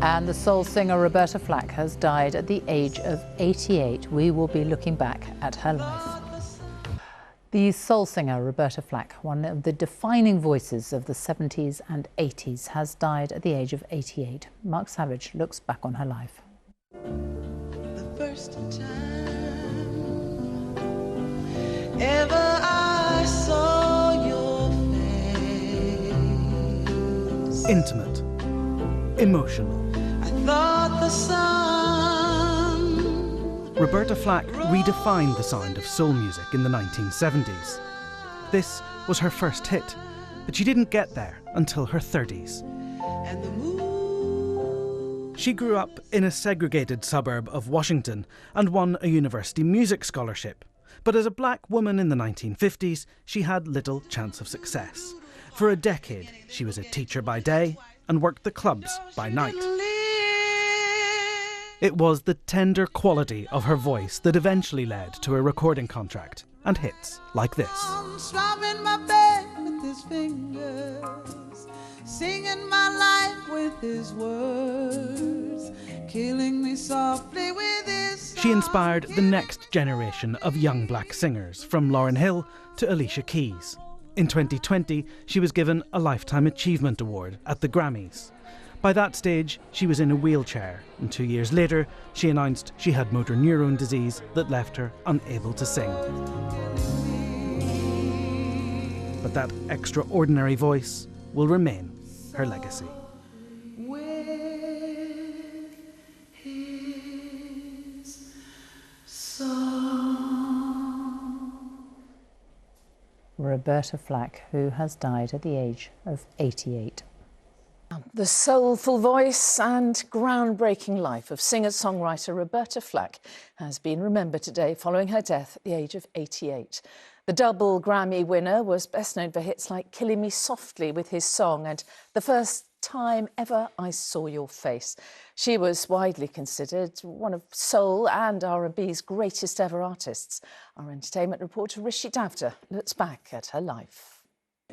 And the soul singer Roberta Flack has died at the age of 88. We will be looking back at her life. The soul singer Roberta Flack, one of the defining voices of the 70s and 80s, has died at the age of 88. Mark Savage looks back on her life. The first time ever I saw your face. Intimate, emotional. I thought the sun. Roberta Flack redefined the sound of soul music in the 1970s. This was her first hit, but she didn't get there until her 30s. And the moon. She grew up in a segregated suburb of Washington and won a university music scholarship. But as a black woman in the 1950s, she had little chance of success. For a decade, she was a teacher by day and worked the clubs by night. It was the tender quality of her voice that eventually led to a recording contract and hits like this. Strumming my bed with his fingers, singing my life with his words, killing me softly with his song. She inspired the next generation of young black singers, from Lauryn Hill to Alicia Keys. In 2020, she was given a Lifetime Achievement Award at the Grammys. By that stage, she was in a wheelchair, and 2 years later, she announced she had motor neurone disease that left her unable to sing. But that extraordinary voice will remain her legacy. Roberta Flack, who has died at the age of 88. The soulful voice and groundbreaking life of singer-songwriter Roberta Flack has been remembered today following her death at the age of 88. The double Grammy winner was best known for hits like Killing Me Softly with his song and The First Time Ever I Saw Your Face. She was widely considered one of soul and R&B's greatest ever artists. Our entertainment reporter Rishi Davda looks back at her life.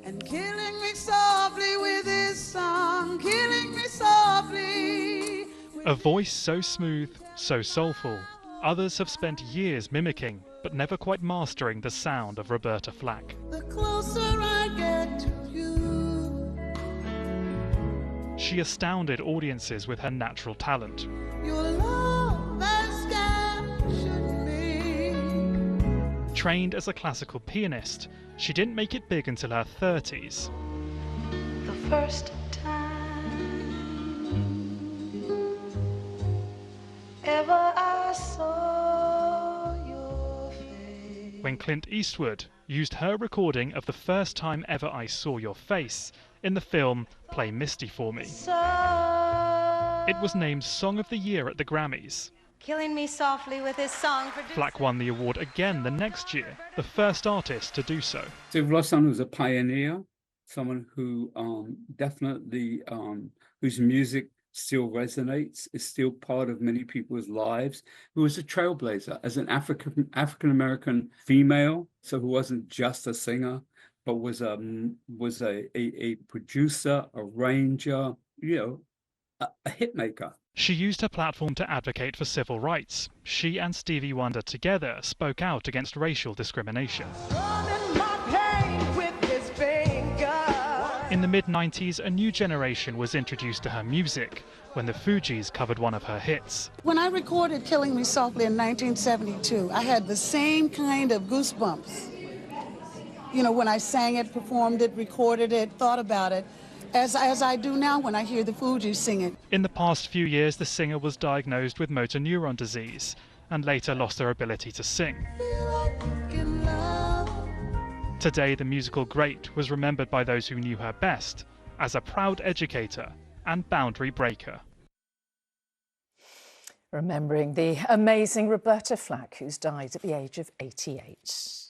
And killing me softly with his song, killing me softly. A voice so smooth, so soulful. Others have spent years mimicking, but never quite mastering the sound of Roberta Flack. The closer I get to you. She astounded audiences with her natural talent. Your love has captured me. Trained as a classical pianist, she didn't make it big until her 30s. The first time ever I saw your face. When Clint Eastwood used her recording of The First Time Ever I Saw Your Face in the film Play Misty for Me. It was named Song of the Year at the Grammys. Killing me softly with his song. Flack won the award again the next year, the first artist to do so. So Rossan was a pioneer, someone who definitely, whose music still resonates, is still part of many people's lives, who was a trailblazer as an African-American female, so who wasn't just a singer, but was a producer, arranger, a hit maker. She used her platform to advocate for civil rights. She and Stevie Wonder together spoke out against racial discrimination. In the mid-90s, a new generation was introduced to her music when the Fugees covered one of her hits. When I recorded Killing Me Softly in 1972, I had the same kind of goosebumps. When I sang it, performed it, recorded it, thought about it, as I do now when I hear the Fugees sing it. In the past few years, the singer was diagnosed with motor neuron disease and later lost her ability to sing. Today, the musical great was remembered by those who knew her best as a proud educator and boundary breaker. Remembering the amazing Roberta Flack, who's died at the age of 88.